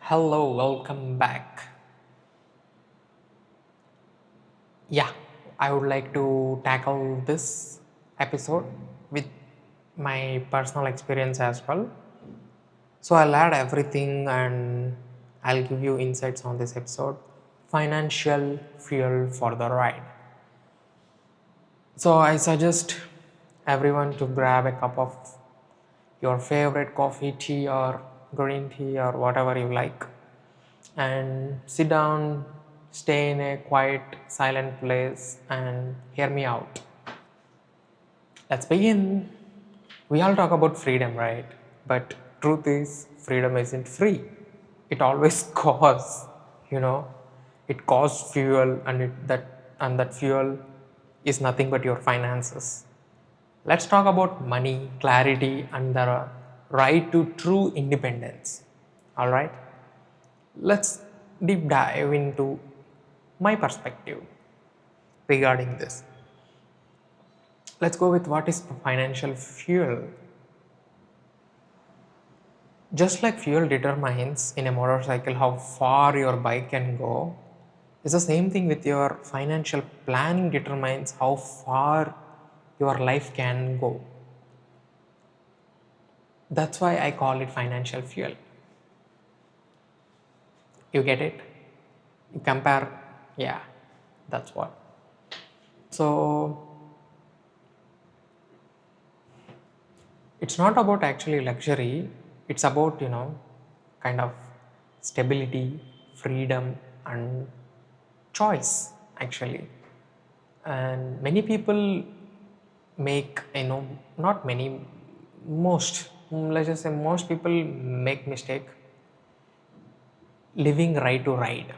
Hello, welcome back. Yeah, I would like to tackle this episode with my personal experience as well. So I'll add everything and I'll give you insights on this episode. Financial fuel for the ride. So I suggest everyone to grab a cup of your favorite coffee, tea, or green tea, or whatever you like, and sit down, stay in a quiet, silent place, and hear me out. Let's begin. We all talk about freedom, right? But truth is, freedom isn't free. It always costs, you know. It costs fuel, and that fuel is nothing but your finances. Let's talk about money, clarity, and the right to true independence. All right. Let's deep dive into my perspective regarding this. Let's go with what is financial fuel. Just like fuel determines in a motorcycle how far your bike can go, it's the same thing with your financial planning determines how far your life can go. That's why I call it financial fuel. You get it? You compare, yeah, that's what. So it's not about actually luxury, it's about, kind of stability, freedom, and choice actually. And many people make, not many, most, let's just say most people make mistake living right to ride.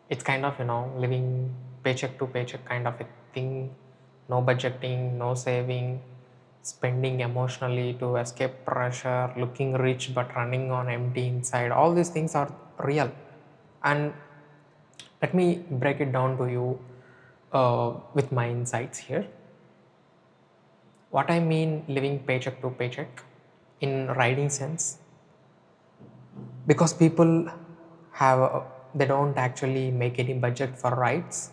It's kind of, living paycheck to paycheck kind of a thing. No budgeting, no saving, spending emotionally to escape pressure, looking rich but running on empty inside. All these things are real. And let me break it down to you with my insights here. What I mean living paycheck to paycheck in riding sense, because people have they don't actually make any budget for rides.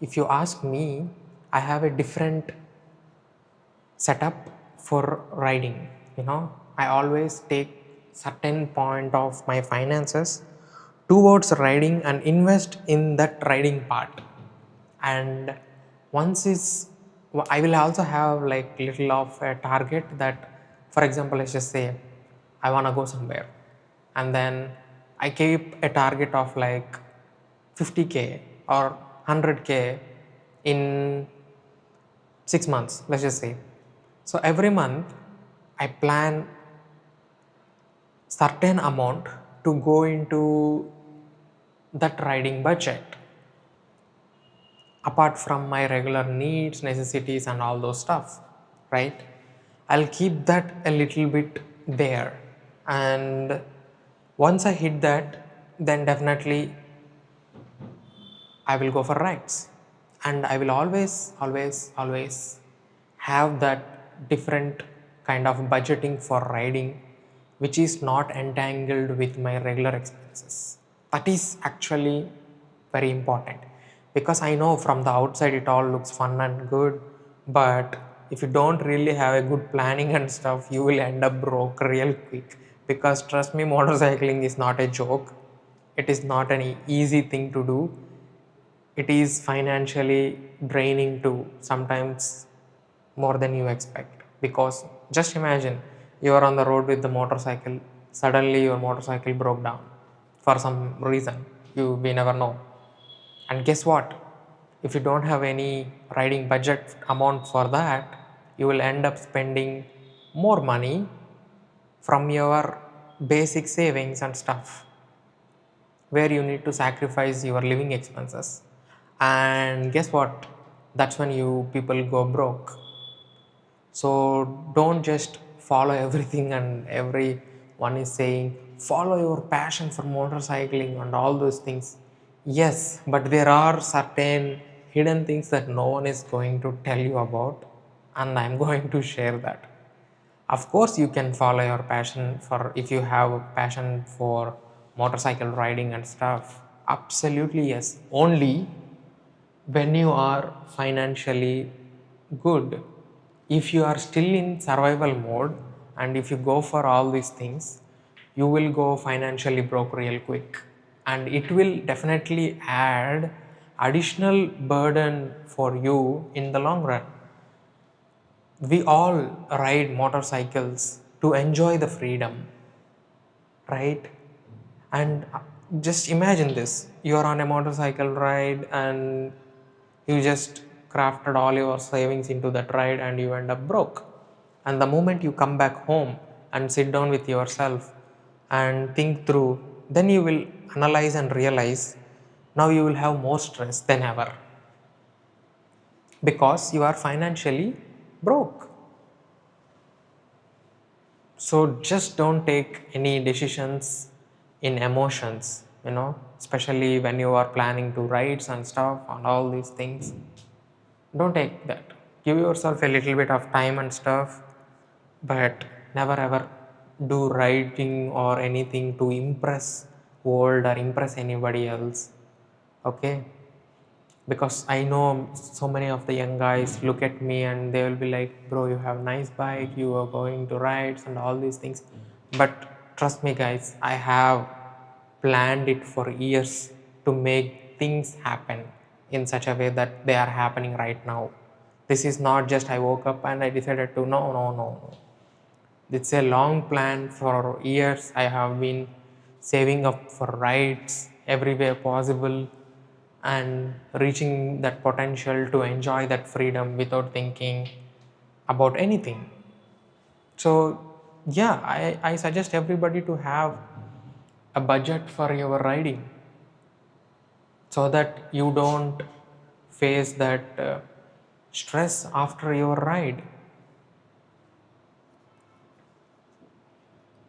If you ask me, I have a different setup for riding. I always take certain point of my finances towards riding and invest in that riding part. And once is I will also have like little of a target that, for example, let's just say I want to go somewhere, and then I keep a target of like 50K or 100K in 6 months, let's just say. So every month I plan certain amount to go into that riding budget, apart from my regular needs, necessities, and all those stuff, right? I'll keep that a little bit there. And once I hit that, then definitely I will go for rides. And I will always have that different kind of budgeting for riding, which is not entangled with my regular expenses. That is actually very important, because I know from the outside it all looks fun and good, but if you don't really have a good planning and stuff, you will end up broke real quick. Because trust me, motorcycling is not a joke. It is not an easy thing to do. It is financially draining too, sometimes more than you expect. Because just imagine, you are on the road with the motorcycle, suddenly your motorcycle broke down for some reason, we never know. And guess what, if you don't have any riding budget amount for that, you will end up spending more money from your basic savings and stuff, where you need to sacrifice your living expenses. And guess what? That's when you people go broke. So don't just follow everything and everyone is saying follow your passion for motorcycling and all those things. Yes, but there are certain hidden things that no one is going to tell you about, and I'm going to share that. Of course, you can follow your passion for, if you have a passion for motorcycle riding and stuff? Absolutely yes. Only when you are financially good. If you are still in survival mode and if you go for all these things, you will go financially broke real quick, and it will definitely add additional burden for you in the long run. We all ride motorcycles to enjoy the freedom, right? And just imagine this, you are on a motorcycle ride and you just crafted all your savings into that ride and you end up broke. And the moment you come back home and sit down with yourself and think through, then you will analyze and realize now you will have more stress than ever because you are financially broke. So just don't take any decisions in emotions, especially when you are planning to rides and stuff and all these things. Don't take that. Give yourself a little bit of time and stuff, but never ever do writing or anything to impress world or impress anybody else. Okay? Because I know so many of the young guys look at me and they will be like, bro, you have nice bike, you are going to rides and all these things. But trust me guys, I have planned it for years to make things happen in such a way that they are happening right now. This is not just I woke up and I decided to, no, no, no, no. It's a long plan for years. I have been saving up for rides everywhere possible and reaching that potential to enjoy that freedom without thinking about anything. So, yeah, I suggest everybody to have a budget for your riding so that you don't face that stress after your ride.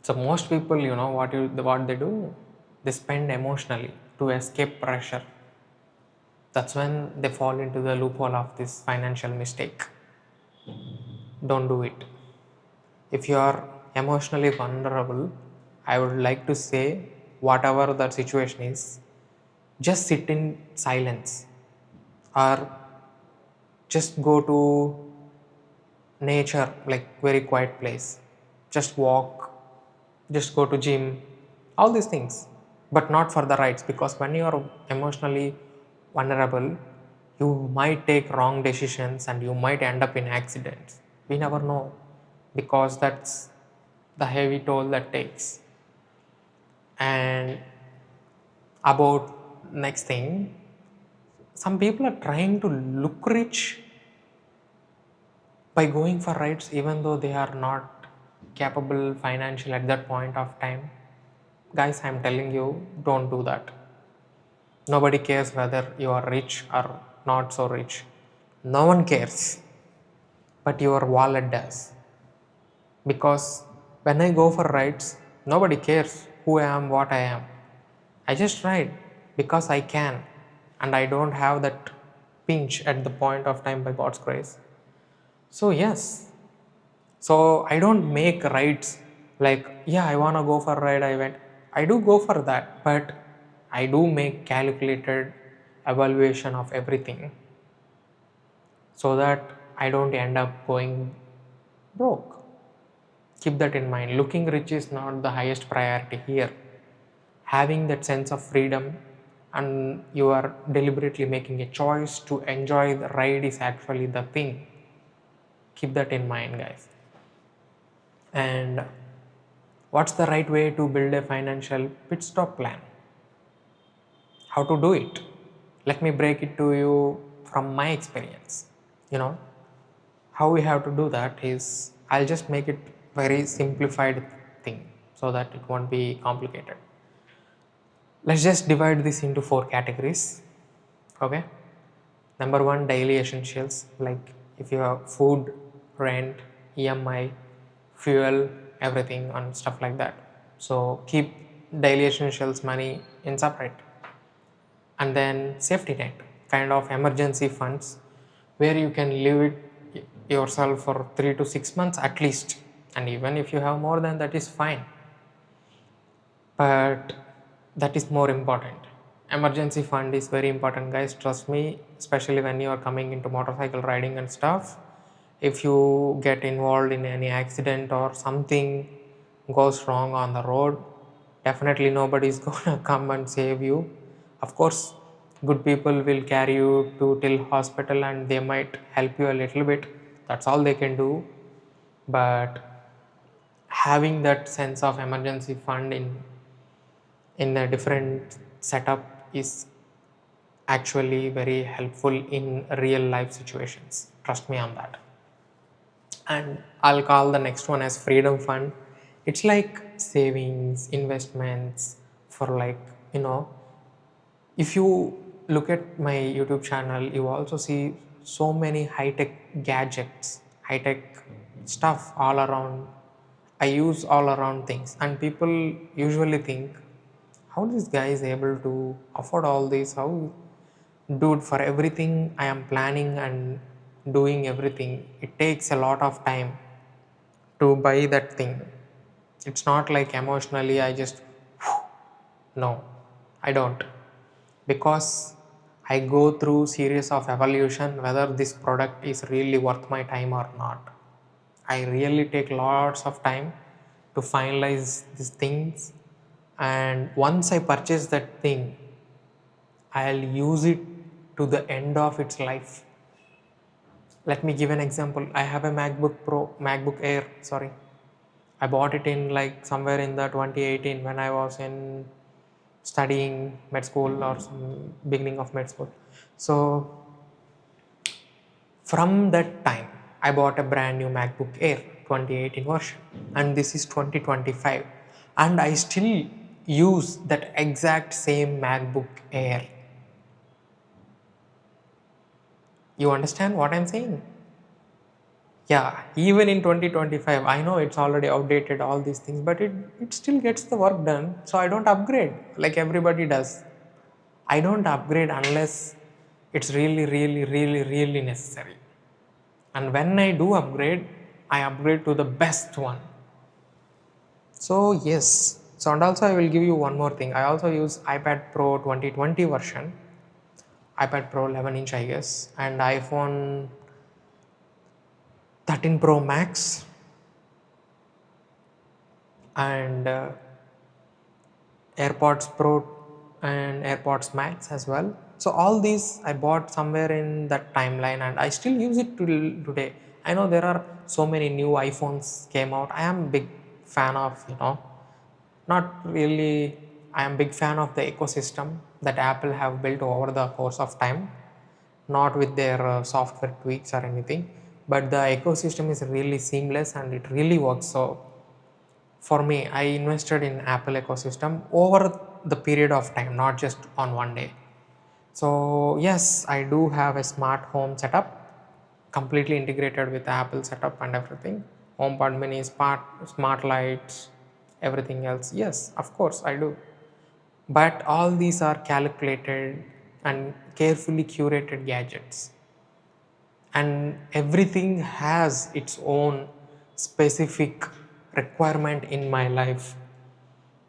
So most people, what they do, they spend emotionally to escape pressure. That's when they fall into the loophole of this financial mistake. Don't do it. If you are emotionally vulnerable, I would like to say, whatever the situation is, just sit in silence or just go to nature, like very quiet place. Just walk, just go to gym, all these things, but not for the rides, because when you are emotionally vulnerable, you might take wrong decisions and you might end up in accidents. We never know, because that's the heavy toll that takes. And about next thing, some people are trying to look rich by going for rides even though they are not capable financially at that point of time. Guys, I'm telling you, don't do that. Nobody cares whether you are rich or not so rich. No one cares, but your wallet does. Because when I go for rides, nobody cares who I am, what I am. I just ride because I can, and I don't have that pinch at the point of time by God's grace. So, yes, so I don't make rides like, yeah, I want to go for a ride, I went. I do go for that, but I do make calculated evaluation of everything so that I don't end up going broke. Keep that in mind. Looking rich is not the highest priority here. Having that sense of freedom and you are deliberately making a choice to enjoy the ride is actually the thing. Keep that in mind, guys. And what's the right way to build a financial pit stop plan? How to do it? Let me break it to you from my experience. You know, how we have to do that is, I'll just make it very simplified thing so that it won't be complicated. Let's just divide this into 4 categories. Okay. Number 1, daily essentials, like if you have food, rent, EMI, fuel, everything and stuff like that. So keep daily essentials money in separate. And then safety net, kind of emergency funds where you can live it yourself for 3 to 6 months at least. And even if you have more than that is fine. But That is more important. Emergency fund is very important, guys. Trust me, especially when you are coming into motorcycle riding and stuff. If you get involved in any accident or something goes wrong on the road, definitely nobody is gonna come and save you. Of course, good people will carry you to till hospital and they might help you a little bit. That's all they can do. But having that sense of emergency fund in a different setup is actually very helpful in real life situations. Trust me on that. And I'll call the next one as freedom fund. It's like savings, investments for, like, you know, if you look at my YouTube channel, you also see so many high tech gadgets, high tech stuff all around. I use all around things, and people usually think, how this guy is able to afford all this? How, dude, for everything I am planning and doing everything, it takes a lot of time to buy that thing. It's not like emotionally I just, no, I don't. Because I go through series of evaluation whether this product is really worth my time or not. I really take lots of time to finalize these things, and once I purchase that thing, I'll use it to the end of its life. Let me give an example. I have a MacBook Air, sorry. I bought it in like somewhere in the 2018 when I was in studying med school or some beginning of med school. So from that time, I bought a brand new MacBook Air 2018 version, and this is 2025, and I still use that exact same MacBook Air. You understand what I'm saying? Yeah, even in 2025, I know it's already outdated, all these things, but it still gets the work done. So I don't upgrade like everybody does. I don't upgrade unless it's really, really, really, really necessary. And when I do upgrade, I upgrade to the best one. So yes. So, and also I will give you one more thing. I also use iPad Pro 2020 version, iPad Pro 11-inch, I guess, and iPhone 13 Pro Max, and AirPods Pro and AirPods Max as well. So all these I bought somewhere in that timeline, and I still use it till today. I know there are so many new iPhones came out. I am big fan of, not really, I am big fan of the ecosystem that Apple have built over the course of time, not with their software tweaks or anything, but the ecosystem is really seamless and it really works. So for me, I invested in Apple ecosystem over the period of time, not just on one day. So yes, I do have a smart home setup, completely integrated with Apple setup and everything. HomePod Mini, smart lights, everything else. Yes, of course I do. But all these are calculated and carefully curated gadgets, and everything has its own specific requirement in my life,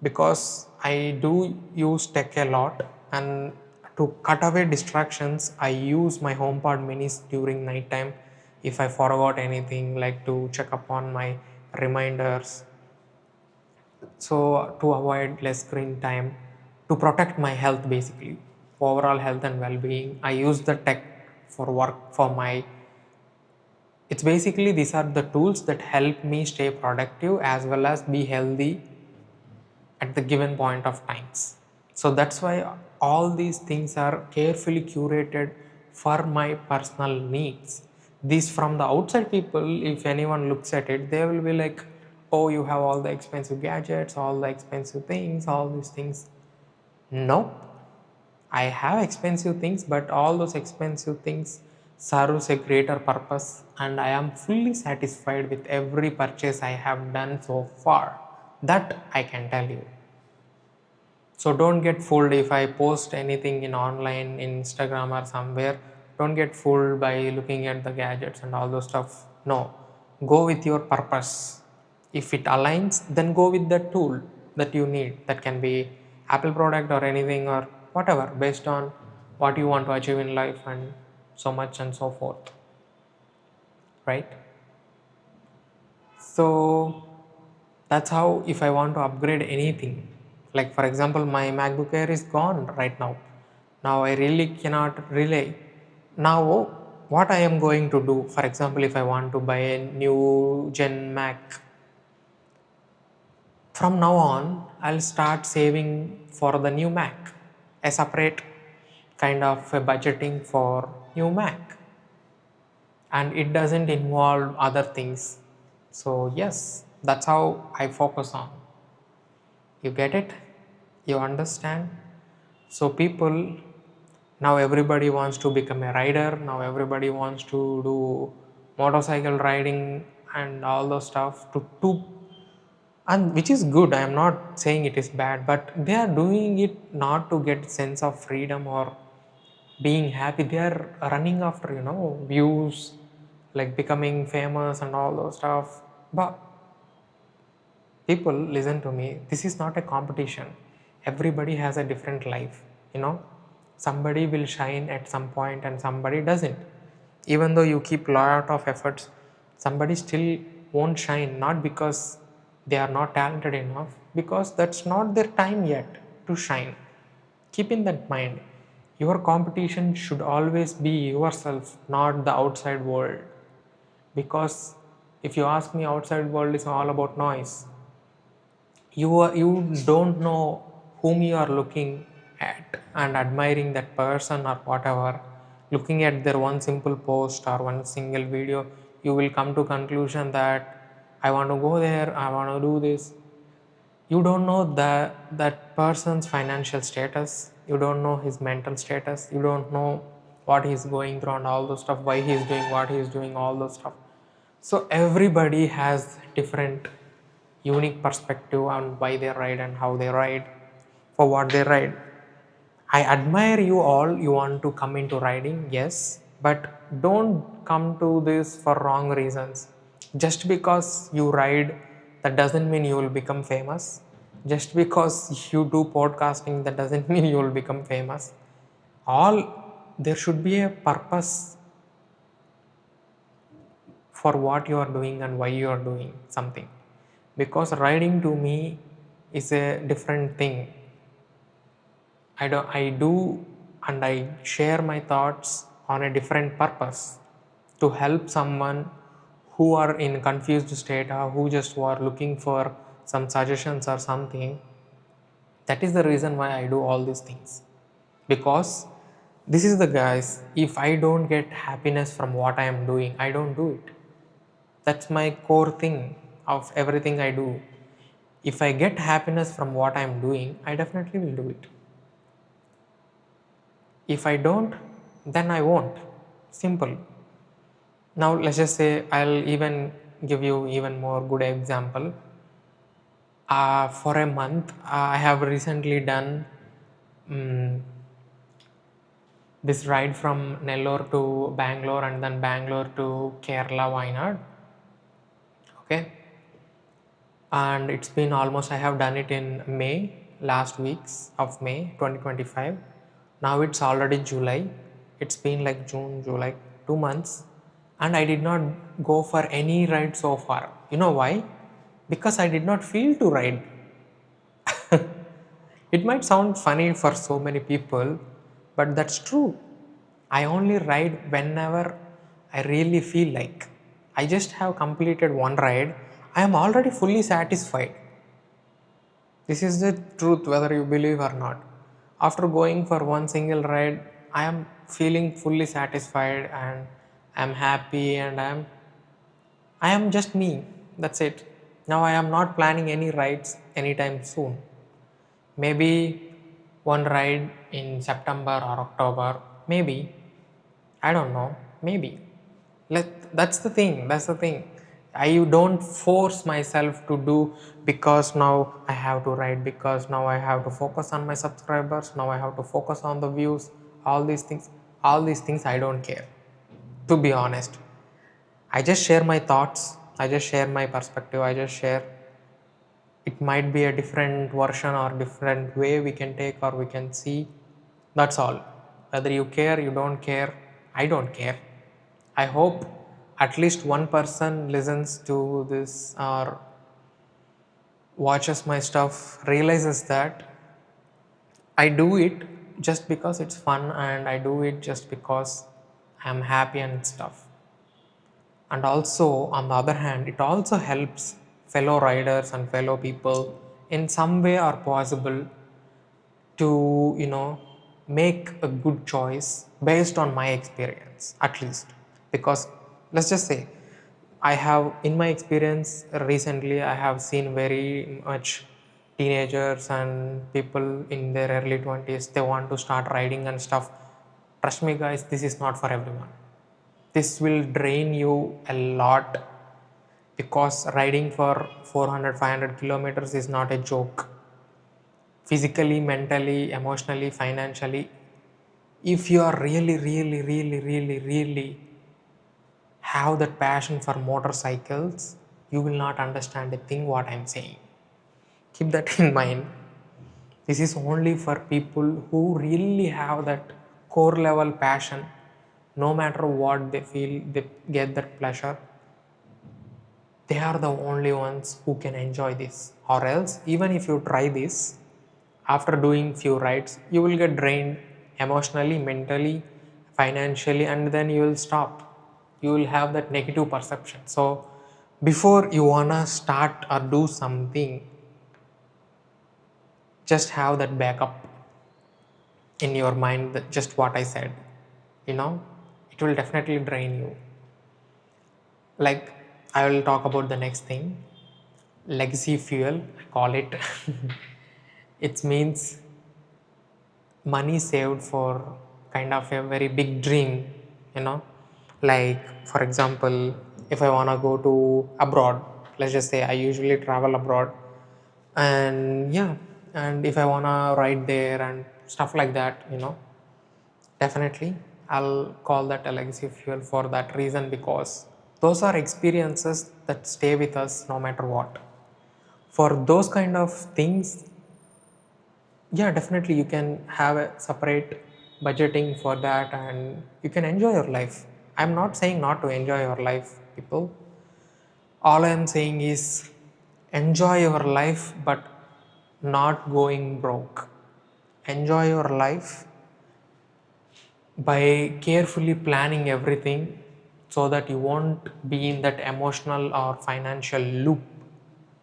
because I do use tech a lot, and to cut away distractions, I use my HomePod minis during night time if I forgot anything, like to check upon my reminders. So to avoid less screen time, to protect my health, basically overall health and well-being, I use the tech for work, for my, it's basically these are the tools that help me stay productive as well as be healthy at the given point of times. So that's why all these things are carefully curated for my personal needs. These, from the outside people, if anyone looks at it, they will be like, oh, you have all the expensive gadgets, all the expensive things, all these things. No, I have expensive things, but all those expensive things serves a greater purpose, and I am fully satisfied with every purchase I have done so far. That I can tell you. So don't get fooled if I post anything in online, in Instagram or somewhere. Don't get fooled by looking at the gadgets and all those stuff. No, go with your purpose. If it aligns, then go with the tool that you need. That can be Apple product or anything or whatever, based on what you want to achieve in life and so much and so forth, right? So that's how, if I want to upgrade anything, like for example, my MacBook Air is gone right now. Now I really cannot rely. Now, what I am going to do, for example, if I want to buy a new Gen Mac, from now on, I'll start saving for the new Mac, a separate kind of a budgeting for new Mac, and it doesn't involve other things. So yes, that's how I focus on. You get it? You understand? So people, now everybody wants to become a rider, now everybody wants to do motorcycle riding and all those stuff to and which is good. I am not saying it is bad, but they are doing it not to get sense of freedom or being happy. They are running after, views, like becoming famous and all those stuff. But people, listen to me, this is not a competition. Everybody has a different life, you know somebody will shine at some point and somebody doesn't. Even though you keep lot of efforts, somebody still won't shine, not because they are not talented enough, because that's not their time yet to shine. Keep in that mind, your competition should always be yourself, not the outside world. Because if you ask me, outside world is all about noise. You don't know whom you are looking at and admiring that person or whatever. Looking at their one simple post or one single video, you will come to conclusion that I want to go there, I want to do this. You don't know that person's financial status, you don't know his mental status, you don't know what he's going through and all those stuff, why he's doing what he's doing, all those stuff. So everybody has different unique perspective on why they ride and how they ride, for what they ride. I admire you all, you want to come into riding, yes, but don't come to this for wrong reasons. Just because you ride, that doesn't mean you will become famous. Just because you do podcasting, that doesn't mean you will become famous. All, there should be a purpose for what you are doing and why you are doing something. Because riding to me is a different thing. I do and I share my thoughts on a different purpose, to help someone who are in confused state or who just are looking for some suggestions or something. That is the reason why I do all these things. Because this is the guys, if I don't get happiness from what I am doing, I don't do it. That's my core thing of everything I do. If I get happiness from what I'm doing, I definitely will do it. If I don't, then I won't. Simple. Now let's just say, I'll even give you even more good example. For a month, I have recently done this ride from Nellore to Bangalore and then Bangalore to Kerala, Wayanad. Okay, and it's been almost, I have done it in May, last weeks of May 2025. Now it's already July. It's been like June, July, 2 months, and I did not go for any ride so far. You know why? Because I did not feel to ride. It might sound funny for so many people, but that's true. I only ride whenever I really feel like. I just have completed one ride. I am already fully satisfied. This is the truth, whether you believe or not. After going for one single ride, I am feeling fully satisfied and I am happy and I am just me. That's it. Now I am not planning any rides anytime soon. Maybe one ride in September or October. Maybe. I don't know. Maybe. That's the thing. That's the thing. I don't force myself to do because now I have to write, because now I have to focus on my subscribers, now I have to focus on the views, all these things. All these things I don't care. To be honest, I just share my thoughts, I just share my perspective, I just share. It might be a different version or different way we can take or we can see. That's all. Whether you care, you don't care, I don't care. I hope at least one person listens to this or watches my stuff, realizes that I do it just because it's fun and I do it just because I'm happy and stuff. And also, on the other hand, it also helps fellow riders and fellow people in some way or possible to, make a good choice based on my experience, at least. Because let's just say, I have, in my experience recently, I have seen very much teenagers and people in their early 20s, they want to start riding and stuff. Trust me, guys, this is not for everyone. This will drain you a lot because riding for 400, 500 kilometers is not a joke. Physically, mentally, emotionally, financially, if you are really, really, really, really, really have that passion for motorcycles, you will not understand a thing what I'm saying. Keep that in mind. This is only for people who really have that core level passion. No matter what they feel, they get that pleasure. They are the only ones who can enjoy this. Or else, even if you try this, after doing few rides, you will get drained emotionally, mentally, financially, and then you will stop. You will have that negative perception. So before you wanna start or do something, just have that backup in your mind, that just what I said. You know, it will definitely drain you. Like, I will talk about the next thing, legacy fuel, I call it. It means money saved for kind of a very big dream, you know. Like, for example, if I want to go to abroad, let's just say I usually travel abroad, and yeah, and if I want to ride there and stuff like that, definitely I'll call that a legacy fuel for that reason, because those are experiences that stay with us no matter what. For those kind of things, yeah, definitely you can have a separate budgeting for that and you can enjoy your life. I'm not saying not to enjoy your life, people. All I'm saying is enjoy your life, but not going broke. Enjoy your life by carefully planning everything so that you won't be in that emotional or financial loop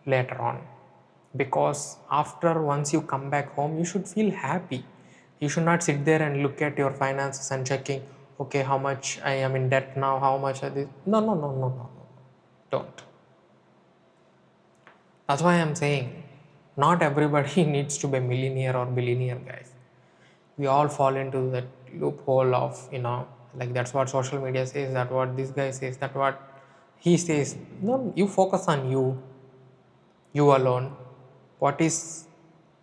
later on. Because after, once you come back home, you should feel happy. You should not sit there and look at your finances and checking, okay, how much I am in debt now, how much are this. No, no, no, no, no, no. Don't. That's why I'm saying not everybody needs to be a millionaire or billionaire, guys. We all fall into that loophole of, like, that's what social media says, that what this guy says, that what he says. No, you focus on you alone. What is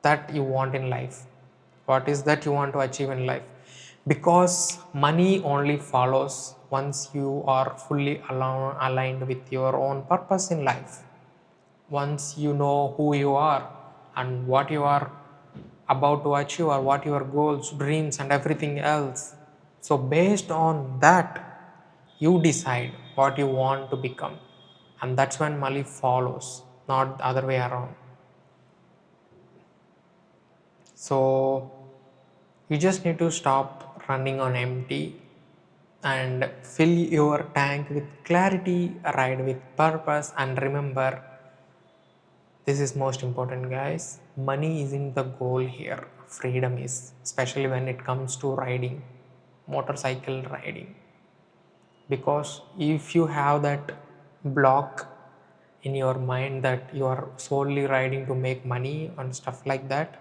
that you want in life? What is that you want to achieve in life? Because money only follows once you are fully aligned with your own purpose in life. Once you know who you are and what you are about to achieve, or what your goals, dreams, and everything else. So, based on that, you decide what you want to become, and that's when money follows, not the other way around. So, you just need to stop running on empty and fill your tank with clarity, ride with purpose, and remember, this is most important, guys. Money isn't the goal here. Freedom is, especially when it comes to riding, motorcycle riding. Because if you have that block in your mind that you are solely riding to make money and stuff like that,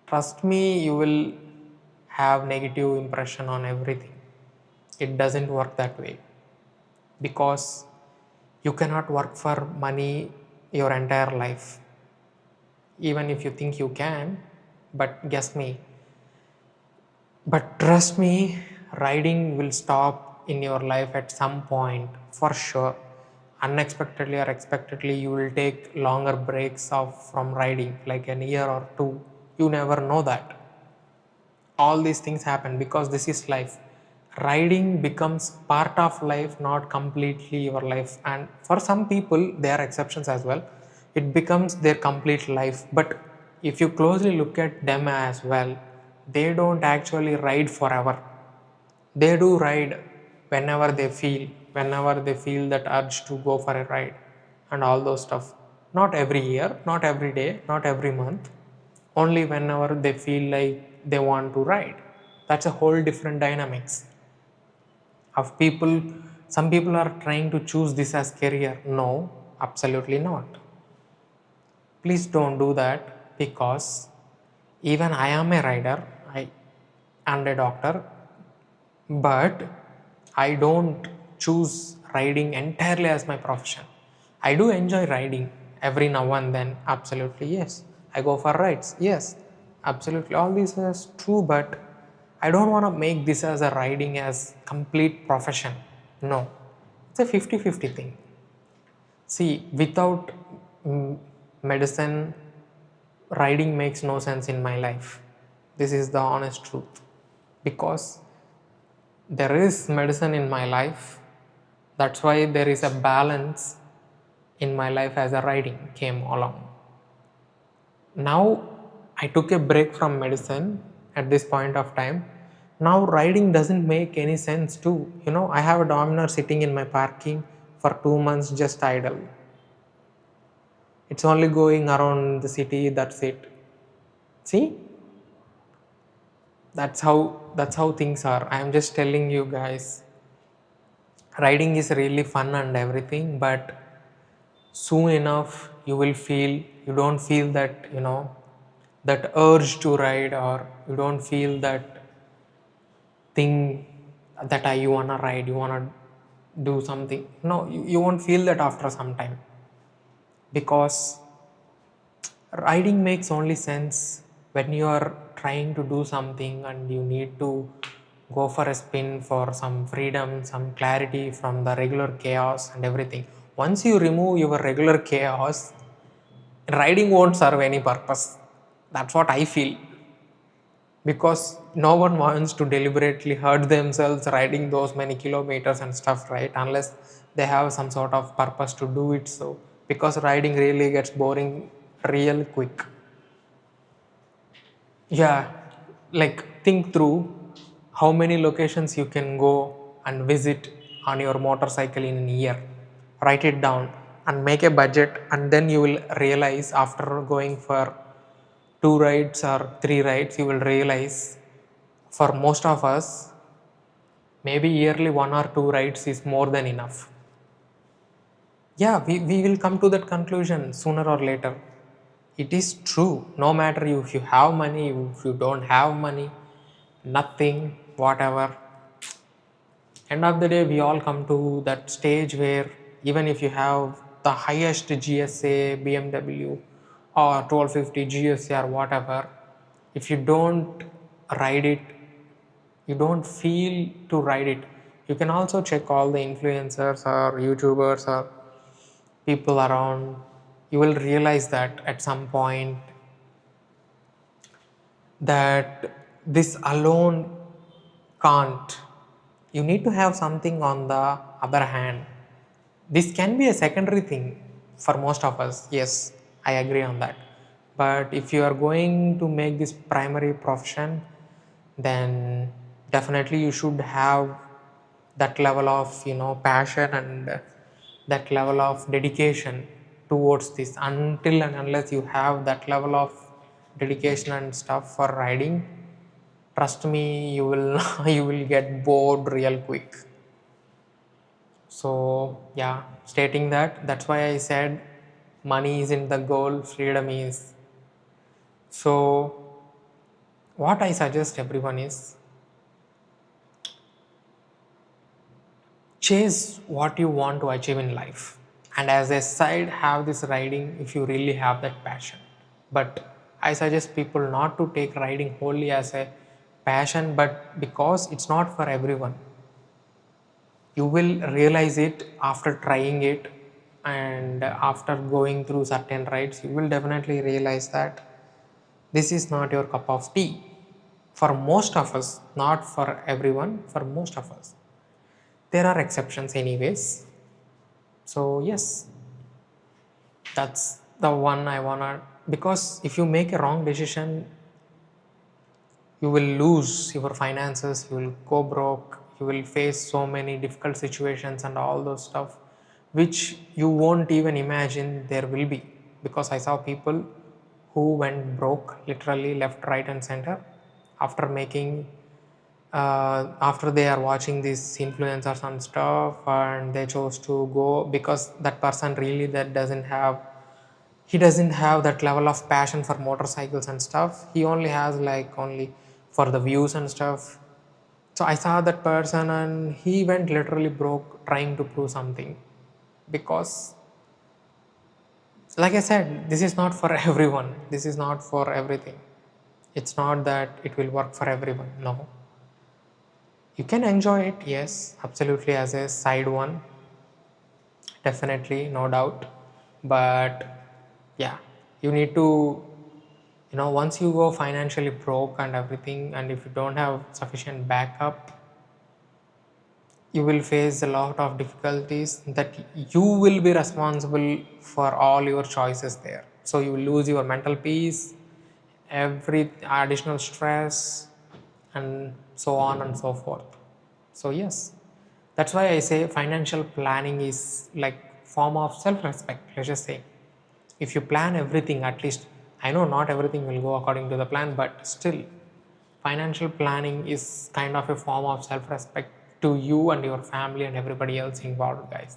trust me, you will have negative impression on everything. It doesn't work that way, because you cannot work for money your entire life, even if you think you can. But guess me, but trust me, riding will stop in your life at some point for sure. unexpectedly or expectedly you will take longer breaks off from riding, like an year or two. You never know that. All these things happen because this is life. Riding becomes part of life, not completely your life. And for some people, there are exceptions as well. It becomes their complete life. But if you closely look at them as well, they don't actually ride forever. They do ride whenever they feel that urge to go for a ride and all those stuff. Not every year, not every day, not every month, only whenever they feel like they want to ride. That's a whole different dynamics of people. Some people are trying to choose this as career. No, absolutely not. Please don't do that, because even I am a rider, I and a doctor, but I don't choose riding entirely as my profession. I do enjoy riding every now and then, absolutely yes. I go for rides, yes, absolutely. All this is true, but I don't want to make this as a riding as complete profession. No, it's a 50-50 thing. See, without medicine, riding makes no sense in my life. This is the honest truth. Because there is medicine in my life, that's why there is a balance in my life as a riding came along. Now I took a break from medicine at this point of time. Now riding doesn't make any sense too. I have a Dominar sitting in my parking for 2 months just idle. It's only going around the city, that's it. See? That's how things are. I am just telling you guys. Riding is really fun and everything, but soon enough you don't feel that, that urge to ride, or you don't feel that thing that you want to ride, you want to do something. No, you won't feel that after some time, because riding makes only sense when you are trying to do something and you need to go for a spin for some freedom, some clarity from the regular chaos and everything. Once you remove your regular chaos, riding won't serve any purpose. That's what I feel. Because no one wants to deliberately hurt themselves riding those many kilometers and stuff, right? Unless they have some sort of purpose to do it. So, because riding really gets boring real quick. Yeah, like think through how many locations you can go and visit on your motorcycle in a year. Write it down and make a budget, and then you will realize after going for 2 rides or 3 rides, you will realize for most of us, maybe yearly 1 or 2 rides is more than enough. Yeah, we will come to that conclusion sooner or later. It is true. No matter if you have money, if you don't have money, nothing, whatever. End of the day, we all come to that stage where even if you have the highest GSA, BMW, or 1250 GSA or whatever, if you don't ride it, you don't feel to ride it. You can also check all the influencers or YouTubers or people around. You will realize that at some point that this alone can't. You need to have something on the other hand. This can be a secondary thing for most of us. Yes, I agree on that. But if you are going to make this primary profession, then definitely you should have that level of passion and that level of dedication towards this. Until and unless you have that level of dedication and stuff for riding, trust me, you will you will get bored real quick. So yeah, stating that, that's why I said money isn't the goal, freedom is. So what I suggest everyone is, chase what you want to achieve in life, and as a side have this riding if you really have that passion. But I suggest people not to take riding wholly as a passion, but because it's not for everyone. You will realize it after trying it, and after going through certain rides, you will definitely realize that this is not your cup of tea. For most of us, not for everyone, for most of us. There are exceptions, anyways. So, yes, that's the one I wanna. Because if you make a wrong decision, you will lose your finances, you will go broke, you will face so many difficult situations and all those stuff which you won't even imagine there will be. Because I saw people who went broke literally left, right, and center after making after they are watching these influencers and stuff, and they chose to go because that person really that doesn't have, he doesn't have that level of passion for motorcycles and stuff. He only has like only for the views and stuff. So I saw that person and he went literally broke trying to prove something. Because like I said, this is not for everyone, this is not for everything. It's not that it will work for everyone, no. You can enjoy it, yes, absolutely, as a side one, definitely, no doubt. But yeah, you need to, once you go financially broke and everything, and if you don't have sufficient backup, you will face a lot of difficulties that you will be responsible for all your choices there. So you will lose your mental peace, every additional stress, and so on and so forth. So yes, that's why I say financial planning is like form of self-respect. Let's just say, if you plan everything, at least, I know not everything will go according to the plan, but still, financial planning is kind of a form of self-respect to you and your family and everybody else involved, guys.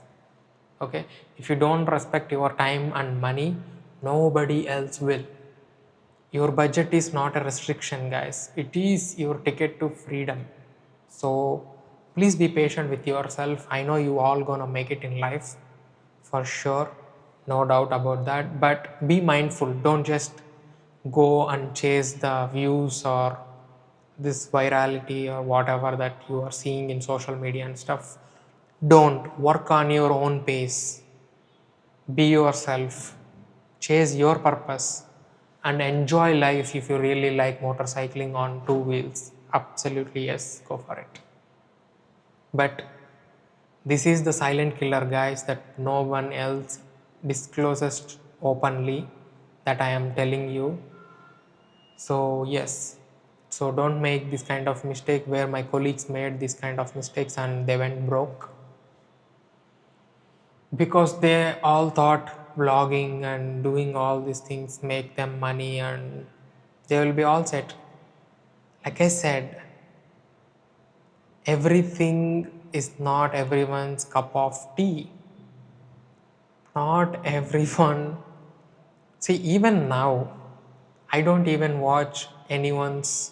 Okay, if you don't respect your time and money, nobody else will. Your budget is not a restriction, guys, it is your ticket to freedom. So please be patient with yourself. I know you all gonna make it in life for sure, no doubt about that. But be mindful, don't just go and chase the views or this virality or whatever that you are seeing in social media and stuff. Don't work on your own pace, be yourself, chase your purpose, and enjoy life. If you really like motorcycling on two wheels, absolutely yes, go for it. But this is the silent killer, guys, that no one else discloses openly, that I am telling you. So yes, so don't make this kind of mistake where my colleagues made this kind of mistakes and they went broke because they all thought vlogging and doing all these things make them money and they will be all set. Like I said, everything is not everyone's cup of tea. Not everyone. See, even now, I don't even watch anyone's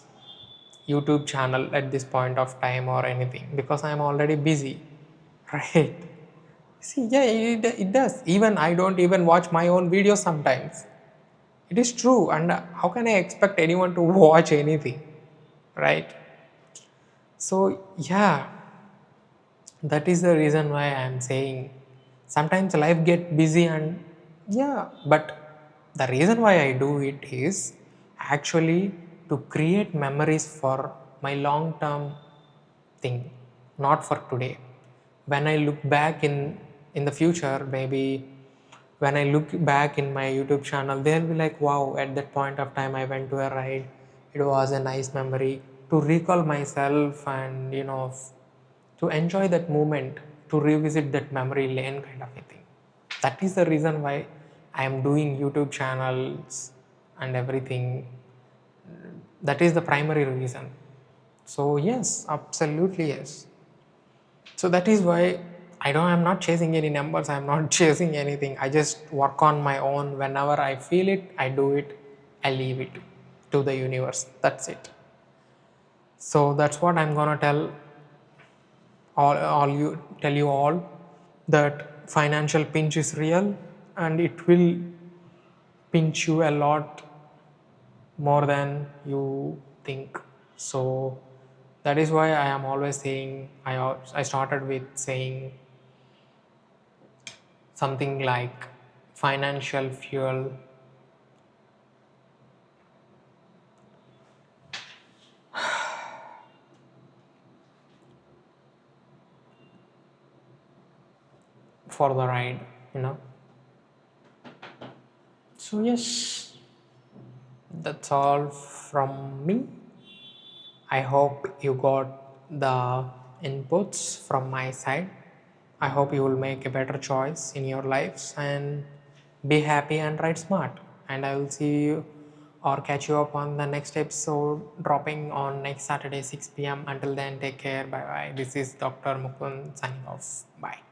YouTube channel at this point of time or anything because I'm already busy, right? See, yeah, it does. Even I don't even watch my own videos sometimes. It is true, and how can I expect anyone to watch anything, right? So, yeah, that is the reason why I am saying sometimes life get busy and yeah, but the reason why I do it is actually to create memories for my long term thing, not for today. When I look back in the future, maybe when I look back in my YouTube channel, they'll be like, wow, at that point of time I went to a ride, it was a nice memory, to recall myself and to enjoy that moment, to revisit that memory lane kind of a thing. That is the reason why I am doing YouTube channels and everything. That is the primary reason. So yes, absolutely yes. So that is why I'm not chasing any numbers, I'm not chasing anything. I just work on my own. Whenever I feel it, I do it, I leave it to the universe. That's it. So that's what I'm gonna tell you all, that financial pinch is real and it will pinch you a lot more than you think. So that is why I am always saying, I started with saying something like financial fuel for the ride, you know. So yes, that's all from me. I hope you got the inputs from my side. I hope you will make a better choice in your lives and be happy and ride smart. And I will see you or catch you up on the next episode dropping on next Saturday 6 p.m. Until then, take care. Bye bye. This is Dr. Mukund signing off. Bye.